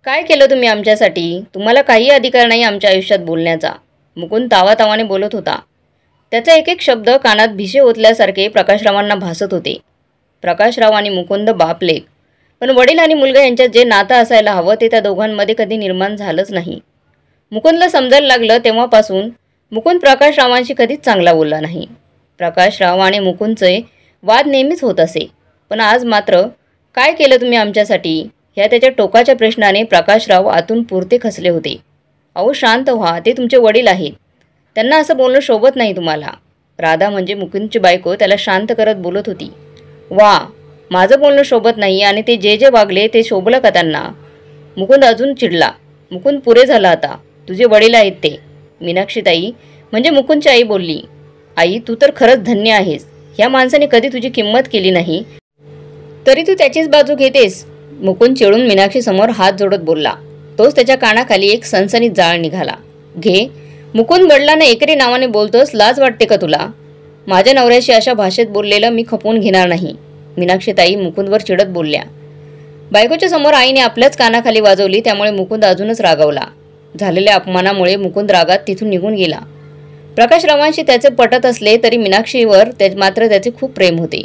काय केलं तुम्ही आमच्यासाठी? तुम्हाला काही अधिकार नाही आमच्या आयुष्यात बोलण्याचा. मुकुंद तावातावाने बोलत होता. त्याचा एक एक शब्द कानात भिसे ओतल्यासारखे प्रकाशरावांना भासत होते. प्रकाशराव आणि मुकुंद बाप-लेक. पण वडील आणि मुलगा यांच्यात जे नातं असायला हवं ते त्या दोघांमध्ये कधी निर्माण झालंच नाही. मुकुंदला समजायला लागलं तेव्हापासून मुकुंद प्रकाशरावांशी कधीच चांगला बोलला नाही. प्रकाशराव आणि मुकुंदचे वाद नेहमीच होत असे. पण आज मात्र काय केलं तुम्ही आमच्यासाठी? ह्या त्याच्या टोकाच्या प्रश्नाने प्रकाशराव आतून पुरते खचले होते. अहो शांत व्हा, ते तुमचे वडील आहेत. त्यांना असं बोलणं शोभत नाही तुम्हाला. राधा म्हणजे मुकुंदची बायको त्याला शांत करत बोलत होती. वा, माझं बोलणं शोभत नाही आणि ते जे जे वागले ते शोभलं का त्यांना? मुकुंद अजून चिडला. मुकुंद पुरे झाला आता. तुझे वडील आहेत ते. मीनाक्षीताई म्हणजे मुकुंदची आई बोलली. आई, तू तर खरंच धन्य आहेस. ह्या माणसाने कधी तुझी किंमत केली नाही, तरी तू त्याचीच बाजू घेतेस. मुकुंद चिडून मीनाक्षी समोर हात जोडत बोलला. तोच त्याच्या कानाखाली एक सनसनीत जाळ निघाला. घे, मुकुंद वडिलांना एकरी नावाने बोलतोस, लाज वाटते का तुला? माझ्या नवऱ्याशी अशा भाषेत बोललेलं मी खपवून घेणार नाही. मीनाक्षीताई मुकुंदवर चिडत बोलल्या. बायकोच्या समोर आईने आपल्याच कानाखाली वाजवली त्यामुळे मुकुंद अजूनच रागावला. झालेल्या अपमानामुळे मुकुंद रागात तिथून निघून गेला. प्रकाशरावांशी त्याचे पटत असले तरी मीनाक्षीवर मात्र त्याचे खूप प्रेम होते.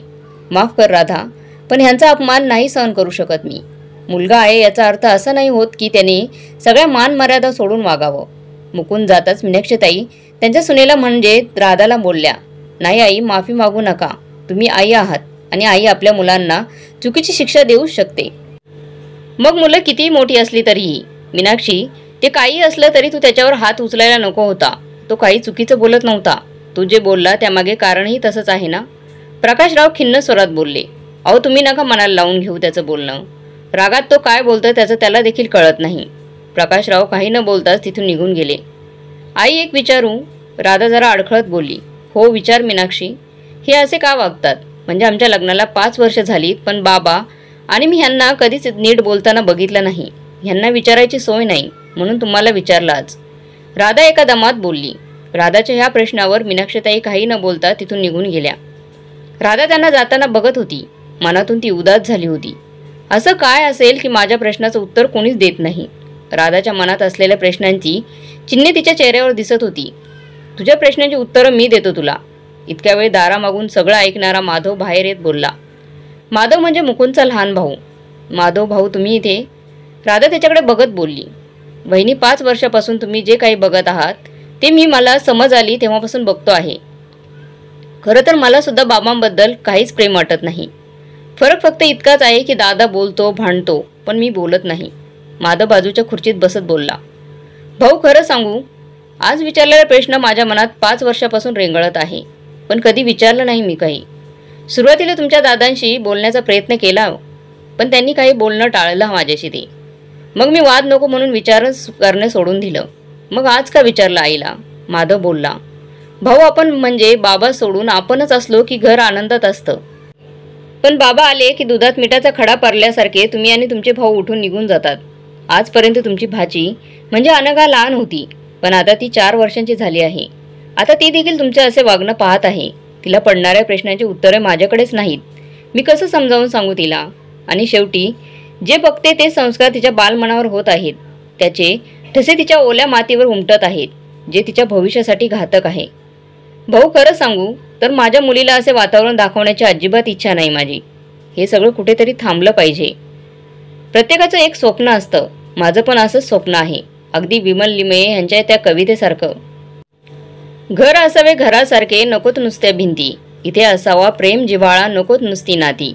माफ कर राधा, पण ह्यांचा अपमान नाही सहन करू शकत मी. मुलगा आहे याचा अर्थ असा नाही होत की त्याने सगळ्या मान मर्यादा सोडून वागावं. मुकुंद जाताच मीनाक्षीताई त्यांच्या सुनेला म्हणजे राधाला बोलल्या. नाही आई, माफी मागू नका. तुम्ही आई आहात आणि आई आपल्या मुलांना चुकीची शिक्षा देऊच शकते. मग मुलं कितीही मोठी असली तरीही. मीनाक्षी, ते काही असलं तरी तू त्याच्यावर हात उचलायला नको होता. तो काही चुकीचं बोलत नव्हता. तू जे बोलला त्यामागे कारणही तसंच आहे ना? प्रकाशराव खिन्न स्वरात बोलले. अहो तुम्ही नका मनाला लावून घेऊ त्याचं बोलणं. रागात तो काय बोलतोय त्याचं त्याला देखील कळत नाही. प्रकाशराव काही न बोलताच तिथून निघून गेले. आई, एक विचारू? राधा जरा अडखळत बोलली. हो विचार मीनाक्षी. हे असे का वागतात? म्हणजे आमच्या लग्नाला 5 वर्ष झालीत पण बाबा आणि मी ह्यांना कधीच नीट बोलताना बघितलं नाही. ह्यांना विचारायची सोय नाही म्हणून तुम्हाला विचारलं आज. राधा एका दमात बोलली. राधाच्या ह्या प्रश्नावर मीनाक्षीताई काही न बोलता तिथून निघून गेल्या. राधा त्यांना जाताना बघत होती. मनातून ती उदास झाली होती. असं काय असेल की माझ्या प्रश्नाचं उत्तर कोणीच देत नाही? राधाच्या मनात असलेल्या प्रश्नांची चिन्हे तिच्या चेहऱ्यावर दिसत होती. तुझ्या प्रश्नांची उत्तरं मी देतो तुला. इतक्या वेळ दारामागून सगळं ऐकणारा माधव बाहेर येत बोलला. माधव म्हणजे मुकुंदचा लहान भाऊ. माधव भाऊ तुम्ही इथे? राधा त्याच्याकडे बघत बोलली. वहिनी, 5 वर्षापासून तुम्ही जे काही बघत आहात ते मी मला समज आली तेव्हापासून बघतो आहे. खरं तर मला सुद्धा बाबांबद्दल काहीच प्रेम वाटत नाही. फरक फक्त इतकाच आहे की दादा बोलतो, भांडतो, पण मी बोलत नाही. माधव बाजूच्या खुर्चीत बसत बोलला. भाऊ, खरं सांगू, आज विचारलेला प्रश्न माझ्या मनात 5 वर्षापासून रेंगाळत आहे. पण कधी विचारलं नाही मी काही. सुरुवातीला तुमच्या दादांशी बोलण्याचा प्रयत्न केला पण त्यांनी काही बोलणं टाळलं माझ्याशी ते. मग मी वाद नको म्हणून विचारच करणे सोडून दिलं. मग आज का विचारलं आईला? माधव बोलला. भाऊ, आपण म्हणजे बाबा सोडून आपणच असलो की घर आनंदात असतं. पण बाबा आले की दुधात मिठाचा खडा पारल्यासारखे तुम्ही आणि तुमचे भाऊ उठून निघून जातात. आजपर्यंत तुमची भाची म्हणजे अनघा लहान होती पण आता ती 4 वर्षांची झाली आहे. आता ती देखील तुमचे असे वागणं पाहत आहे. तिला पडणाऱ्या प्रश्नांची उत्तरे माझ्याकडेच नाहीत. मी कसं समजावून सांगू तिला? आणि शेवटी जे बघते ते संस्कार तिच्या बालमनावर होत आहेत. त्याचे ठसे तिच्या ओल्या मातीवर उमटत आहेत, जे तिच्या भविष्यासाठी घातक आहे. भाऊ, खरं सांगू तर माझ्या मुलीला असे वातावरण दाखवण्याची अजिबात इच्छा नाही माझी. हे सगळं कुठेतरी थांबलं पाहिजे. प्रत्येकाचं एक स्वप्न असतं. माझं पण असंच स्वप्न आहे, अगदी विमल लिमये यांच्या त्या कवितेसारखं. घर असावे घरासारखे, नकोत नुसत्या भिंती. इथे असावा प्रेम जिव्हाळा, नकोत नुसती नाती.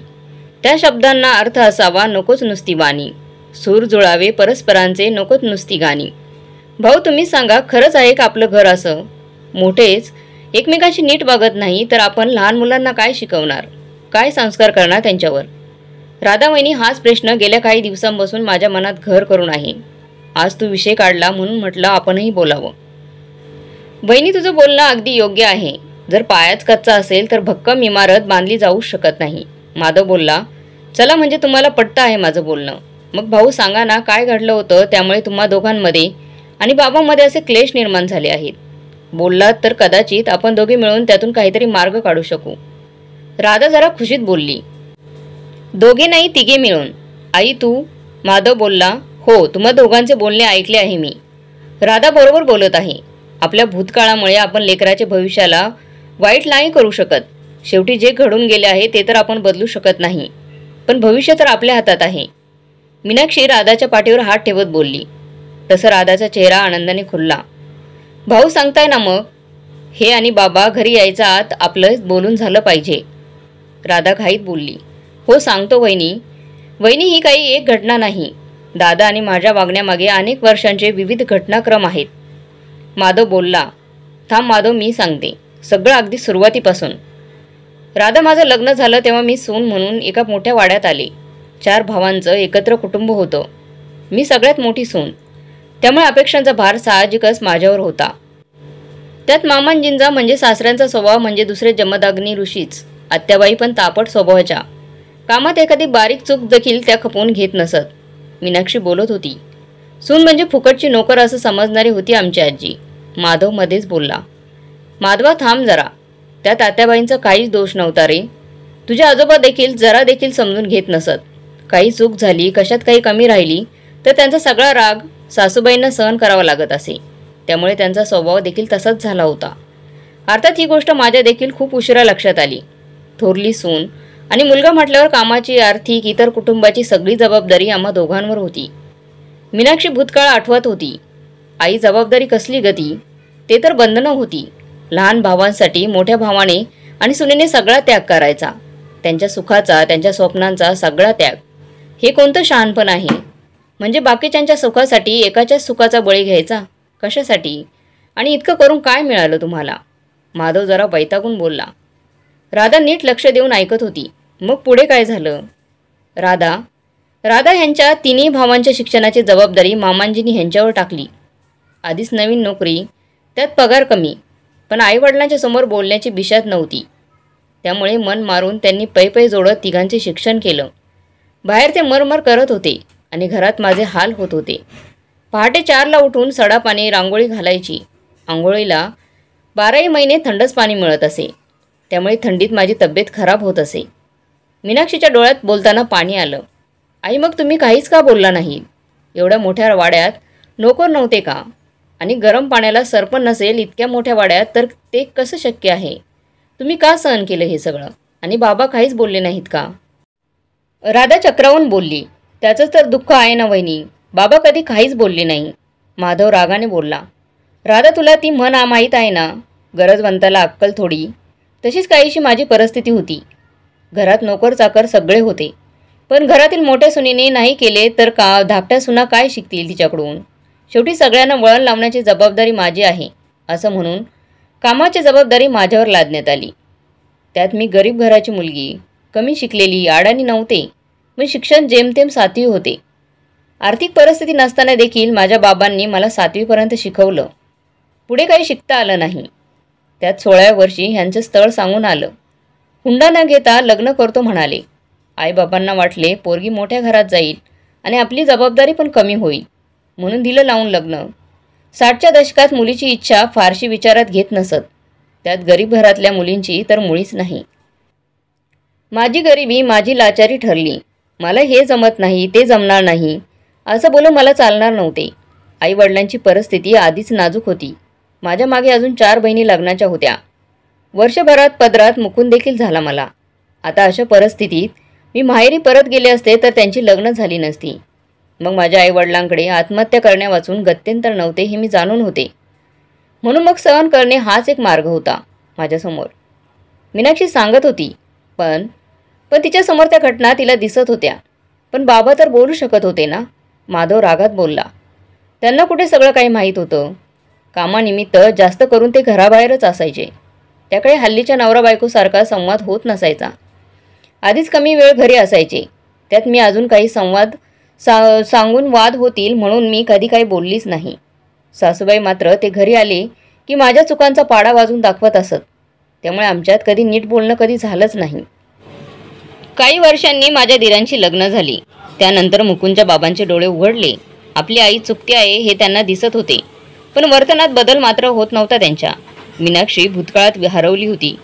त्या शब्दांना अर्थ असावा, नकोच नुसती वाणी. सूर जुळावे परस्परांचे, नकोत नुसती गाणी. भाऊ, तुम्ही सांगा, खरंच आहे का आपलं घर असं? मोठेच एकमेकांशी नीट वागत नाही तर आपण लहान मुलांना काय शिकवणार? काय संस्कार करणार त्यांच्यावर? राधा वहिनी, हाच प्रश्न गेल्या काही दिवसांपासून माझ्या मनात घर करून आहे. आज तू विषय काढला म्हणून म्हटलं आपणही बोलावं. वहिनी, तुझं बोलणं अगदी योग्य आहे. जर पायाच कच्चा असेल तर भक्कम इमारत बांधली जाऊच शकत नाही. माधव बोलला. चला, म्हणजे तुम्हाला पटतं आहे माझं बोलणं. मग भाऊ सांगा ना, काय घडलं होतं त्यामुळे तुम्हा दोघांमध्ये आणि बाबांमध्ये असे क्लेश निर्माण झाले आहेत? बोललात तर कदाचित आपण दोघे मिळून त्यातून काहीतरी मार्ग काढू शकू. राधा जरा खुशीत बोलली. दोघे नाही, तिघे मिळून. आई तू? माधव बोलला. हो, तुम्हा दोघांचे बोलणे ऐकले आहे मी. राधा बरोबर बोलत आहे. आपल्या भूतकाळामुळे आपण लेकराच्या भविष्याला वाईट नाही करू शकत. शेवटी जे घडून गेले आहे ते तर आपण बदलू शकत नाही, पण भविष्य तर आपल्या हातात आहे. मीनाक्षी राधाच्या पाठीवर हात ठेवत बोलली. तसं राधाचा चेहरा आनंदाने खुलला. भाऊ सांगताय ना मग, हे आणि बाबा घरी यायचा आत आपलं बोलून झालं पाहिजे. राधा घाईत बोलली. हो सांगतो वहिनी. वहिनी, ही काही एक घटना नाही. दादा आणि माझ्या वागण्यामागे अनेक वर्षांचे विविध घटनाक्रम आहेत. माधव बोलला. थांब माधव, मी सांगते सगळं अगदी सुरुवातीपासून. राधा, माझं लग्न झालं तेव्हा मी सून म्हणून एका मोठ्या वाड्यात आले. 4 भावांचं एकत्र कुटुंब होतं. मी सगळ्यात मोठी सून, त्यामुळे अपेक्षांचा भार साहजिकच माझ्यावर होता. त्यात मामांजींचा म्हणजे सासऱ्यांचा स्वभाव म्हणजे दुसरे जमदाग्नी ऋषीच. आत्याबाई पण तापट स्वभावाच्या. कामात एखादी बारीक चूक देखील त्या खपवून घेत नसत. मीनाक्षी बोलत होती. सून म्हणजे फुकटची नोकर असं समजणारी होती आमची आजी. माधव मध्येच बोलला. माधवा, थांब जरा. त्यात आत्याबाईंचा काहीच दोष नव्हता रे. तुझे आजोबा देखील जरा देखील समजून घेत नसत. काही चूक झाली, कशात काही कमी राहिली तर त्यांचा सगळा राग सासूबाईंना सहन करावा लागत असे. त्यामुळे त्यांचा स्वभाव देखील तसाच झाला होता. अर्थात ही गोष्ट माझ्या देखील खूप उशिरा लक्षात आली. थोरली सून आणि मुलगा म्हटल्यावर कामाची, आर्थिक, इतर कुटुंबाची सगळी जबाबदारी आम्हा दोघांवर होती. मीनाक्षी भूतकाळ आठवत होती. आई, जबाबदारी कसली गती? ते तर बंधनं होती. लहान भावांसाठी मोठ्या भावाने आणि सुनेने सगळा त्याग करायचा. त्यांच्या सुखाचा, त्यांच्या स्वप्नांचा सगळा त्याग. हे कोणतं शहाणपण आहे? म्हणजे बाकीच्यांच्या सुखासाठी एकाच्याच सुखाचा बळी घ्यायचा? कशासाठी? आणि इतकं करून काय मिळालं तुम्हाला? माधव जरा वैतागून बोलला. राधा नीट लक्ष देऊन ऐकत होती. मग पुढे काय झालं? राधा ह्यांच्या तिन्ही भावांच्या शिक्षणाची जबाबदारी मामांजींनी ह्यांच्यावर टाकली. आधीच नवीन नोकरी, त्यात पगार कमी, पण आईवडिलांच्या समोर बोलण्याची बिशात नव्हती. त्यामुळे मन मारून त्यांनी पै जोडत तिघांचे शिक्षण केलं. बाहेर ते मरमर करत होते आणि घरात माझे हाल होत होते. पहाटे 4ला उठून सडा पाणी, रांगोळी घालायची. आंघोळीला 12ही महिने थंडच पाणी मिळत असे. त्यामुळे थंडीत माझी तब्येत खराब होत असे. मीनाक्षीच्या डोळ्यात बोलताना पाणी आलं. आई, मग तुम्ही काहीच का बोलला नाही? एवढ्या मोठ्या वाड्यात नोकर नव्हते का? आणि गरम पाण्याला सरपण नसेल इतक्या मोठ्या वाड्यात तर ते कसं शक्य आहे? तुम्ही का सहन केलं हे सगळं? आणि बाबा काहीच बोलले नाहीत का? राधा चक्रावून बोलली. त्याचंच तर दुःख आहे ना वहिनी. बाबा कधी काहीच बोलले नाही. माधव रागाने बोलला. राधा, तुला ती म्हण माहीत आहे ना, गरजवंताला अक्कल थोडी. तशीच काहीशी माझी परिस्थिती होती. घरात नोकर चाकर सगळे होते, पण घरातील मोठ्या सुनेने नाही केले तर का धाकट्या सुना काय शिकतील तिच्याकडून? शेवटी सगळ्यांना वळण लावण्याची जबाबदारी माझी आहे असं म्हणून कामाची जबाबदारी माझ्यावर लादण्यात आली. त्यात मी गरीब घराची मुलगी, कमी शिकलेली, अडाणी नव्हते, पण शिक्षण जेमतेम 7वी होते. आर्थिक परिस्थिती नसताना देखील माझ्या बाबांनी मला 7वीपर्यंत शिकवलं. पुढे काही शिकता आलं नाही. त्यात 16व्या वर्षी ह्यांचं स्थळ सांगून आलं. हुंडा न घेता लग्न करतो म्हणाले. आईबाबांना वाटले पोरगी मोठ्या घरात जाईल आणि आपली जबाबदारी पण कमी होईल, म्हणून दिलं लावून लग्न. 60च्या दशकात मुलीची इच्छा फारशी विचारात घेत नसत. त्यात गरीब घरातल्या मुलींची तर मुळीच नाही. माझी गरिबी, माझी लाचारी ठरली. मला हे जमत नाही, ते जमणार नाही असं बोलून मला चालणार नव्हते. आईवडिलांची परिस्थिती आधीच नाजूक होती. माझ्या मागे अजून 4 बहिणी लग्नाच्या होत्या. वर्षभरात पदरात मुकून देखील झाला मला. आता अशा परिस्थितीत मी माहेरी परत गेले असते तर त्यांची लग्न झाली नसती. मग माझ्या आईवडिलांकडे आत्महत्या करण्यावाचून गत्यंतर नव्हते हे मी जाणून होते. म्हणून मग सहन करणे हाच एक मार्ग होता माझ्यासमोर. मीनाक्षी सांगत होती. पण तिच्यासमोर त्या घटना तिला दिसत होत्या. पण बाबा तर बोलू शकत होते ना? माधव रागात बोलला. त्यांना कुठे सगळं काही माहीत होतं? कामानिमित्त जास्त करून ते घराबाहेरच असायचे. त्याकडे हल्लीच्या नवरा बायकोसारखा संवाद होत नसायचा. आधीच कमी वेळ घरी असायचे. त्यात मी अजून काही संवाद सांगून वाद होतील म्हणून मी कधी काही बोललीच नाही. सासूबाई मात्र ते घरी आले की माझ्या चुकांचा पाडा वाजून दाखवत असत. त्यामुळे आमच्यात कधी नीट बोलणं कधी झालंच नाही. काही वर्षांनी माझ्या दिरांची लग्न झाली. त्यानंतर मुकुंदच्या बाबांचे डोळे उघडले. आपली आई चुकती आहे हे त्यांना दिसत होते, पण वर्तनात बदल मात्र होत नव्हता त्यांच्या. मीनाक्षी भूतकाळात हरवली होती.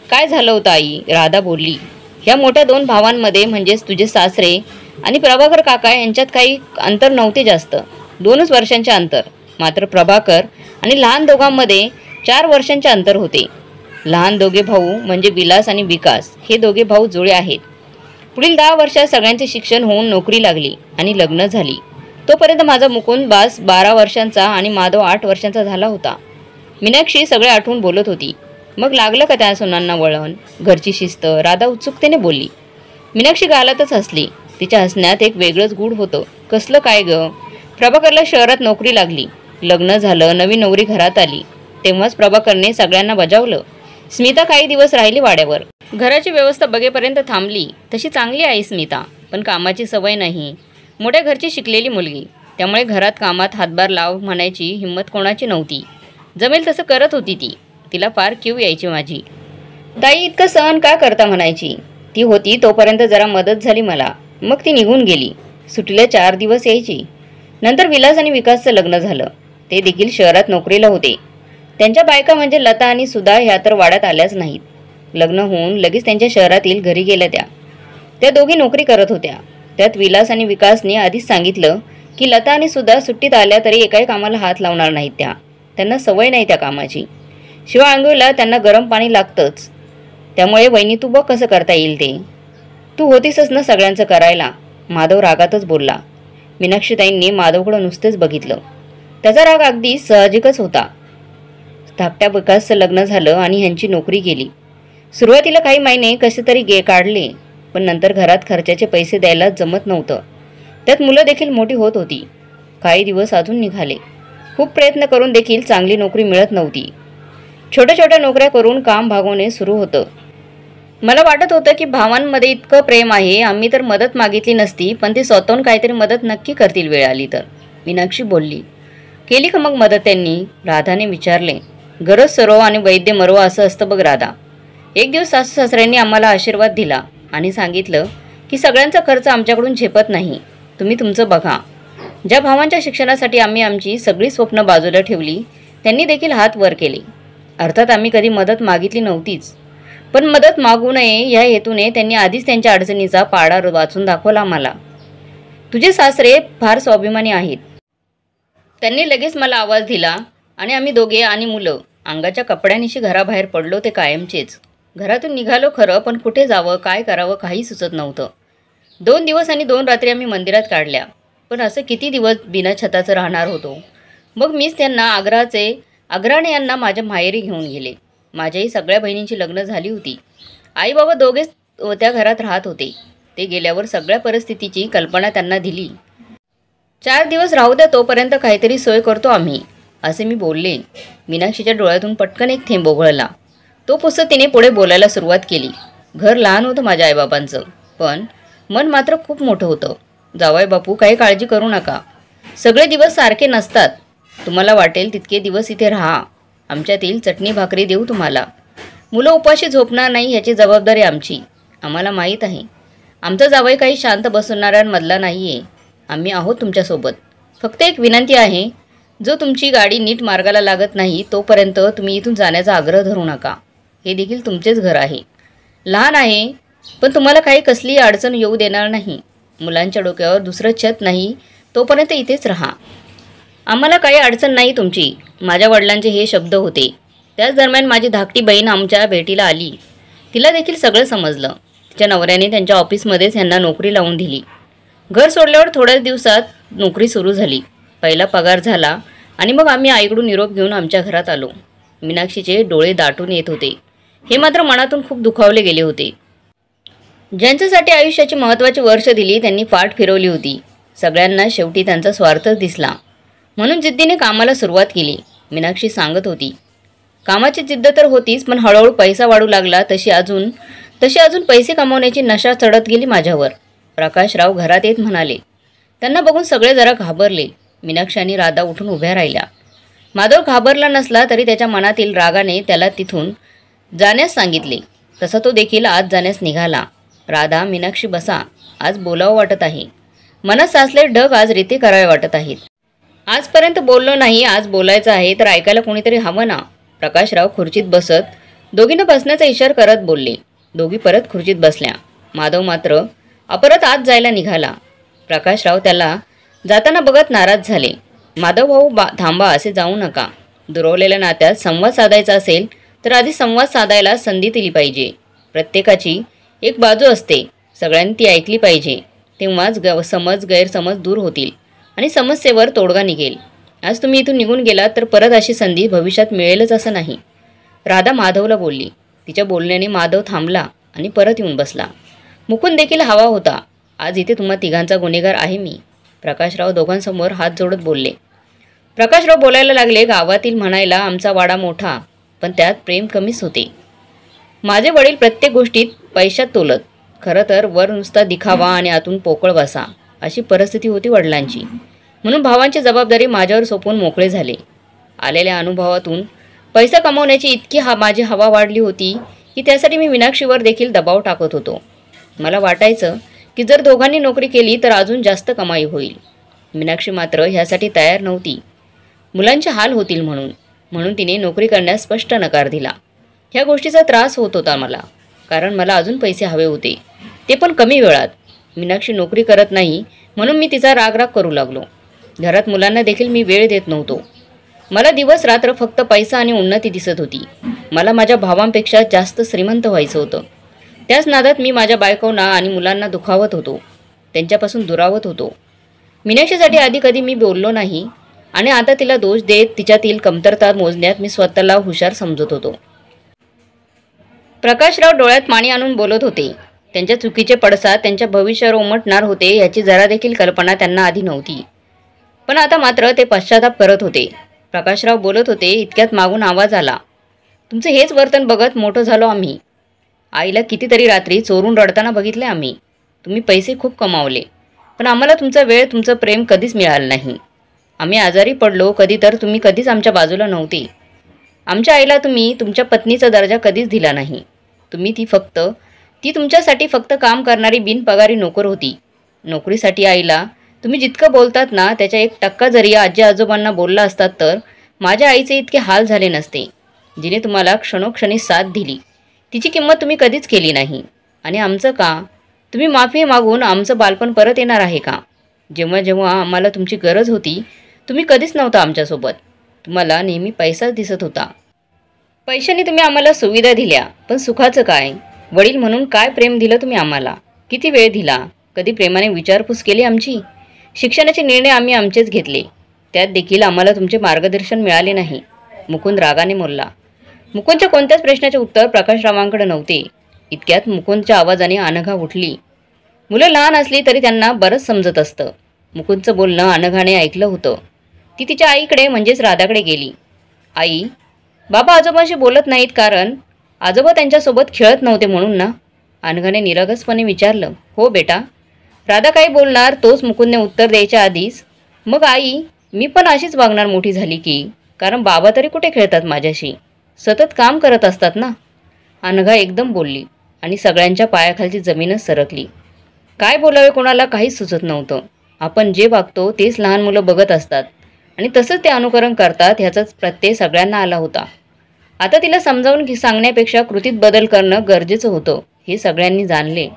काय झालं होतं आई? राधा बोलली. ह्या मोठ्या दोन भावांमध्ये म्हणजेच तुझे सासरे आणि प्रभाकर काका यांच्यात काही अंतर नव्हते जास्त, 2च वर्षांचे अंतर. मात्र प्रभाकर आणि लहान दोघांमध्ये 4 वर्षांचे अंतर होते. लहान दोघे भाऊ म्हणजे विलास आणि विकास हे दोघे भाऊ जुळे आहेत. पुढील 10 वर्षात सगळ्यांचे शिक्षण होऊन नोकरी लागली आणि लग्न झाली. तोपर्यंत माझा मुकुंद बास 12 वर्षांचा आणि माधव 8 वर्षांचा झाला होता. मीनाक्षी सगळे आठवून बोलत होती. मग लागलं का त्या सुनांना वळण, घरची शिस्त? राधा उत्सुकतेने बोलली. मीनाक्षी गालातच हसली. तिच्या हसण्यात एक वेगळंच गूढ होतं. कसलं काय ग? प्रभाकरला शहरात नोकरी लागली, लग्न झालं, नवी नवरी घरात आली. तेव्हाच प्रभाकरने सगळ्यांना बजावलं. स्मिता काही दिवस राहिली वाड्यावर. घराची व्यवस्था बघेपर्यंत थांबली. तशी चांगली आहे स्मिता, पण कामाची सवय नाही. मोठ्या घरची शिकलेली मुलगी, त्यामुळे घरात कामात हातभार लाव म्हणायची हिंमत कोणाची नव्हती. जमेल तसं करत होती ती. तिला फार कीव यायची माझी. ताई इतकं सहन का करता म्हणायची. ती होती तोपर्यंत जरा मदत झाली मला. मग ती निघून गेली. सुट्टीला 4 दिवस यायची. नंतर विलास आणि विकासचं लग्न झालं. ते देखील शहरात नोकरीला होते. त्यांच्या बायका म्हणजे लता आणि सुधा ह्या तर वाड्यात आल्याच नाहीत. लग्न होऊन लगेच त्यांच्या शहरातील घरी गेल्या त्या दोघी नोकरी करत होत्या. त्यात विलास आणि विकासने आधीच सांगितलं की लता आणि सुधा सुट्टीत आल्या तरी एकाही कामाला हात लावणार नाहीत. त्यांना सवय नाही त्या कामाची. शिवाय आंघोळीला त्यांना गरम पाणी लागतंच. त्यामुळे वहिनी तू बघ कसं करता येईल ते. तू होतीसच ना सगळ्यांचं करायला. माधव रागातच बोलला. मीनाक्षीताईंनी माधवकडं नुसतेच बघितलं. त्याचा राग अगदी साहजिकच होता. धाकट्या विकासचं लग्न झालं आणि ह्यांची नोकरी गेली. सुरुवातीला काही महिने कसे तरी काढले, पण नंतर घरात खर्चाचे पैसे द्यायला जमत नव्हतं. त्यात मुलं देखील मोठी होत होती. काही दिवस अजून निघाले. खूप प्रयत्न करून देखील चांगली नोकरी मिळत नव्हती. छोट्या छोट्या नोकऱ्या करून काम भागवणे सुरू होतं. मला वाटत होतं की भावांमध्ये इतकं प्रेम आहे, आम्ही तर मदत मागितली नसती, पण ते स्वतःहून काहीतरी मदत नक्की करतील वेळ आली तर. मीनाक्षी बोलली. केली का मग मदत त्यांनी? राधाने विचारले. गरज सरो आणि वैद्य मरो असं असतं बघ राधा. एक दिवस सासू सासऱ्यांनी आम्हाला आशीर्वाद दिला आणि सांगितलं की सगळ्यांचा खर्च आमच्याकडून झेपत नाही, तुम्ही तुमचं बघा. ज्या भावांच्या शिक्षणासाठी आम्ही आमची सगळी स्वप्न बाजूला ठेवली, त्यांनी देखील हात वर केले. अर्थात आम्ही कधी मदत मागितली नव्हतीच, पण मदत मागू नये या हेतूने त्यांनी आधीच त्यांच्या अडचणीचा पाडा वाचून दाखवला आम्हाला. तुझे सासरे फार स्वाभिमानी आहेत. त्यांनी लगेच मला आवाज दिला आणि आम्ही दोघे आणि मुलं अंगाच्या कपड्यानिशी घराबाहेर पडलो ते कायमचेच. घरातून निघालो खरं, पण कुठे जावं काय करावं काही सुचत नव्हतं. 2 दिवस आणि 2 रात्री आम्ही मंदिरात काढल्या, पण असं किती दिवस बिना छताचं राहणार होतो. मग मीच त्यांना आग्राने यांना माझ्या माहेरी घेऊन गेले. माझ्याही सगळ्या बहिणींची लग्न झाली होती. आई बाबा दोघेच त्या घरात राहत होते. ते गेल्यावर सगळ्या परिस्थितीची कल्पना त्यांना दिली. 4 दिवस राहू द्या, तोपर्यंत काहीतरी सोय करतो आम्ही, असे मी बोलले. मीनाक्षीच्या डोळ्यातून पटकन एक थेंब ओघळला. तो पुसत तिने पुढे बोलायला सुरुवात केली. घर लहान होतं माझ्या आईबाबांचं, पण मन मात्र खूप मोठं होतं. जावई बापू काही काळजी करू नका. सगळे दिवस सारखे नसतात. तुम्हाला वाटेल तितके दिवस इथे राहा. आमच्यातील चटणी भाकरी देऊ तुम्हाला. मुलं उपाशी झोपणार नाही ह्याची जबाबदारी आमची. आम्हाला माहीत आहे आमचा जावई काही शांत बसवणाऱ्यांमधला नाही आहे. आम्ही आहोत तुमच्यासोबत. फक्त एक विनंती आहे, जो तुमची गाडी नीट मार्गाला लागत नाही तोपर्यंत तुम्ही इथून जाण्याचा आग्रह धरू नका. हे देखील तुमचेच घर आहे. लहान आहे, पण तुम्हाला काही कसलीही अडचण येऊ देणार नाही. मुलांच्या डोक्यावर दुसरं छत नाही तोपर्यंत इथेच राहा. आम्हाला काही अडचण नाही तुमची. माझ्या वडिलांचे हे शब्द होते. त्याच दरम्यान माझी धाकटी बहीण आमच्या भेटीला आली. तिला देखील सगळं समजलं. तिच्या नवऱ्याने त्यांच्या ऑफिसमध्येच ह्यांना नोकरी लावून दिली. घर सोडल्यावर थोड्याच दिवसात नोकरी सुरू झाली. पहिला पगार झाला आणि मग आम्ही आईकडून निरोप घेऊन आमच्या घरात आलो. मीनाक्षीचे डोळे दाटून येत होते. हे मात्र मनातून खूप दुखावले गेले होते. ज्यांच्यासाठी आयुष्याची महत्त्वाची वर्ष दिली त्यांनी पाठ फिरवली होती. सगळ्यांना शेवटी त्यांचा स्वार्थच दिसला. म्हणून जिद्दीने कामाला सुरुवात केली. मीनाक्षी सांगत होती. कामाची जिद्द तर होतीच, पण हळूहळू पैसा वाढू लागला तशी अजून पैसे कमवण्याची नशा चढत गेली माझ्यावर. प्रकाशराव घरात येत म्हणाले. त्यांना बघून सगळे जरा घाबरले. मीनाक्षी आणि राधा उठून उभ्या राहिल्या. माधव घाबरला नसला तरी त्याच्या मनातील रागाने त्याला तिथून जाण्यास सांगितले. तसा तो देखील आत जाण्यास निघाला. राधा, मीनाक्षी बसा, आज बोलावं वाटत आहे. मनात साचले ढग आज रीती करावे वाटत आहेत. आजपर्यंत बोललो नाही, आज बोलायचं आहे तर ऐकायला कोणीतरी हवं ना. प्रकाशराव खुर्चीत बसत दोघींना बसण्याचा इशारा करत बोलले. दोघी परत खुर्चीत बसल्या. माधव मात्र परत आत जायला निघाला. प्रकाशराव त्याला जाताना बघत नाराज झाले. माधव भाऊ थांबा, असे जाऊ नका. दुरावलेल्या नात्यात संवाद साधायचा असेल तर आधी संवाद साधायला संधी दिली पाहिजे. प्रत्येकाची एक बाजू असते, सगळ्यांनी ती ऐकली पाहिजे. तेव्हाच गैरसमज दूर होतील आणि समस्येवर तोडगा निघेल. आज तुम्ही इथून निघून गेलात तर परत अशी संधी भविष्यात मिळेलच असं नाही. राधा माधवला बोलली. तिच्या बोलण्याने माधव थांबला आणि परत येऊन बसला. मुकुंद देखील हवा होता. आज इथे तुम्हा तिघांचा गुन्हेगार आहे मी. प्रकाशराव दोघांसमोर हात जोडत बोलले. प्रकाशराव बोलायला लागले. गावातील म्हणायला आमचा वाडा मोठा, पण त्यात प्रेम कमीच होते. माझे वडील प्रत्येक गोष्टीत पैशात तोलत. खरं तर वर नुसता दिखावा आणि आतून पोकळ बसा, अशी परिस्थिती होती वडिलांची. म्हणून भावांची जबाबदारी माझ्यावर सोपवून मोकळे झाले. आलेल्या अनुभवातून पैसा कमावण्याची इतकी माझी हवा वाढली होती की त्यासाठी मी मीनाक्षीवर देखील दबाव टाकत होतो. मला वाटायचं की जर दोघांनी नोकरी केली तर अजून जास्त कमाई होईल. मीनाक्षी मात्र ह्यासाठी तयार नव्हती. मुलांचे हाल होतील म्हणून तिने नोकरी करण्यास स्पष्ट नकार दिला. ह्या गोष्टीचा त्रास होत होता मला, कारण मला अजून पैसे हवे होते, ते पण कमी वेळात. मीनाक्षी नोकरी करत नाही म्हणून मी तिचा राग करू लागलो. घरात मुलांना देखील मी वेळ देत नव्हतो. मला दिवस रात्र फक्त पैसा आणि उन्नती दिसत होती. मला माझ्या भावांपेक्षा जास्त श्रीमंत व्हायचं होतं. त्याच नादात मी माझ्या बायकोंना आणि मुलांना दुखावत होतो, त्यांच्यापासून दुरावत होतो. मीनाक्षीसाठी आधी कधी मी बोललो नाही आणि आता तिला दोष देत तिच्यातील कमतरता मोजण्यात मी स्वतःला हुशार समजत होतो. प्रकाशराव डोळ्यात पाणी आणून बोलत होते. त्यांच्या चुकीचे पडसाद त्यांच्या भविष्यावर उमटणार होते याची जरा देखील कल्पना त्यांना आधी नव्हती. पण आता मात्र ते पश्चाताप करत होते. प्रकाशराव बोलत होते. इतक्यात मागून आवाज आला. तुमचं हेच वर्तन बघत मोठं झालो आम्ही. आईला कितीतरी रात्री चोरून रडताना बघितले आम्ही. तुम्ही पैसे खूप कमावले, पण आम्हाला तुमचा वेळ, तुमचं प्रेम कधीच मिळालं नाही. आम्ही आजारी पडलो कधी तर तुम्ही कधीच आमच्या बाजूला नव्हते. आमच्या आईला तुम्ही तुमच्या पत्नीचा दर्जा कधीच दिला नाही. ती तुमच्यासाठी फक्त काम करणारी बिनपगारी नोकर होती. नोकरीसाठी आईला तुम्ही जितकं बोलतात ना, त्याच्या 1% जरी आजी आजोबांना बोलला असतात तर माझ्या आईचे इतके हाल झाले नसते. जिने तुम्हाला क्षणोक्षणी साथ दिली, तिची किंमत तुम्ही कधीच केली नाही. आणि आमचं का? तुम्ही माफी मागून आमचं बालपण परत येणार आहे का? जेव्हा जेव्हा आम्हाला तुमची गरज होती तुम्ही कधीच नव्हता आमच्यासोबत. तुम्हाला नेहमी पैसाच दिसत होता. पैशाने तुम्ही आम्हाला सुविधा दिल्या, पण सुखाचं काय? वडील म्हणून काय प्रेम दिलं तुम्ही आम्हाला? किती वेळ दिला? कधी प्रेमाने विचारपूस केली आमची? शिक्षणाचे निर्णय आम्ही आमचेच घेतले, त्यात देखील आम्हाला तुमचे मार्गदर्शन मिळाले नाही. मुकुंद रागाने बोलला. मुकुंदच्या कोणत्याच प्रश्नाचे उत्तर प्रकाशरावांकडे नव्हते. इतक्यात मुकुंदच्या आवाजाने अनघा उठली. मुलं लहान असली तरी त्यांना बरंच समजत असतं. मुकुंदचं बोलणं अनघाने ऐकलं होतं. ती तिच्या आईकडे म्हणजेच राधाकडे गेली. आई, बाबा आजोबांशी बोलत नाहीत कारण आजोबा त्यांच्यासोबत खेळत नव्हते म्हणून ना? अनघाने निरागसपणे विचारलं. हो बेटा. राधा काही बोलणार तोच मुकुंदने उत्तर द्यायच्या आधीच, मग आई, मी पण अशीच वागणार मोठी झाली की, कारण बाबा तरी कुठे खेळतात माझ्याशी, सतत काम करत असतात ना. अनघा एकदम बोलली आणि सगळ्यांच्या पायाखालची जमीनच सरकली. काय बोलावे कोणाला काहीच सुचत नव्हतं. आपण जे वागतो तेच लहान मुलं बघत असतात आणि तसंच ते अनुकरण करतात ह्याचाच प्रत्यय सगळ्यांना आला होता. आता तिला समजावून सांगण्यापेक्षा कृतीत बदल करणं गरजेचं होतं हे सगळ्यांनी जाणले.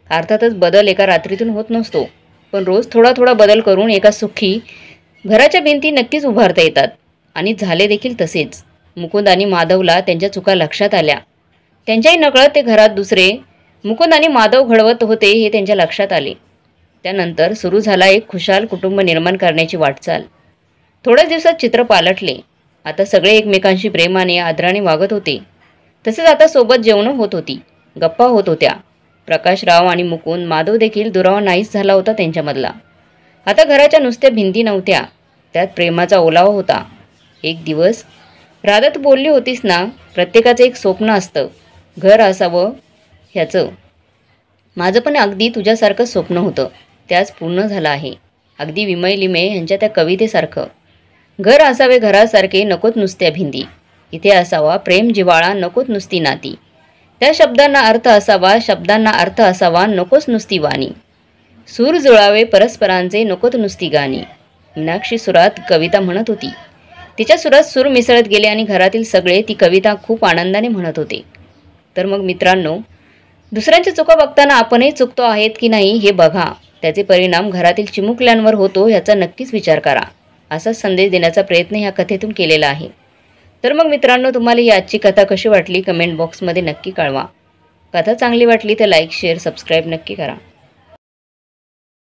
अर्थातच बदल एका रात्रीतून होत नसतो, पण रोज थोडा थोडा बदल करून एका सुखी घराच्या भिंती नक्कीच उभारता येतात. आणि झाले देखील तसेच. मुकुंद आणि माधवला त्यांच्या चुका लक्षात आल्या. त्यांच्याही नकळत ते घरात दुसरे मुकुंद आणि माधव घडवत होते हे त्यांच्या लक्षात आले. त्यानंतर सुरू झाला एक खुशाल कुटुंब निर्माण करण्याची वाटचाल. थोड्याच दिवसात चित्र पालटले. आता सगळे एकमेकांशी प्रेमाने आदराने वागत होते. तसेच आता सोबत जेवणं होत होती, गप्पा होत होत्या. प्रकाशराव आणि मुकुंद, माधव देखील दुरावा नाहीच झाला होता त्यांच्यामधला. आता घराच्या नुसत्या भिंती नव्हत्या, त्यात प्रेमाचा ओलावा होता. एक दिवस, राधा तू बोलली होतीस ना, प्रत्येकाचं एक स्वप्न असतं, घर असावं ह्याचं. माझं पण अगदी तुझ्यासारखं स्वप्न होतं, त्याच पूर्ण झालं आहे. अगदी विमय लिमे यांच्या त्या कवितेसारखं. घर असावे घरासारखे, नकोत नुसत्या भिंती. इथे असावा प्रेम जिव्हाळा, नकोत नुसती नाती. त्या शब्दांना अर्थ असावा, नकोच नुसती वाणी. सूर जुळावे परस्परांचे, नकोत नुसती गाणी. मीनाक्षी सुरात कविता म्हणत होती. तिच्या सुरात सूर मिसळत गेले आणि घरातील सगळे ती कविता खूप आनंदाने म्हणत होते. तर मग मित्रांनो, दुसऱ्यांच्या चुका बघताना आपणही चुकतो आहेत की नाही हे बघा. त्याचे परिणाम घरातील चिमुकल्यांवर होतो ह्याचा नक्कीच विचार करा. असाच संदेश देण्याचा प्रयत्न ह्या कथेतून केलेला आहे. तर मग मित्रांनो, तुम्हाला ही आजची कथा कशी वाटली कमेंट बॉक्समध्ये नक्की कळवा. कथा चांगली वाटली तर लाईक शेअर सबस्क्राईब नक्की करा.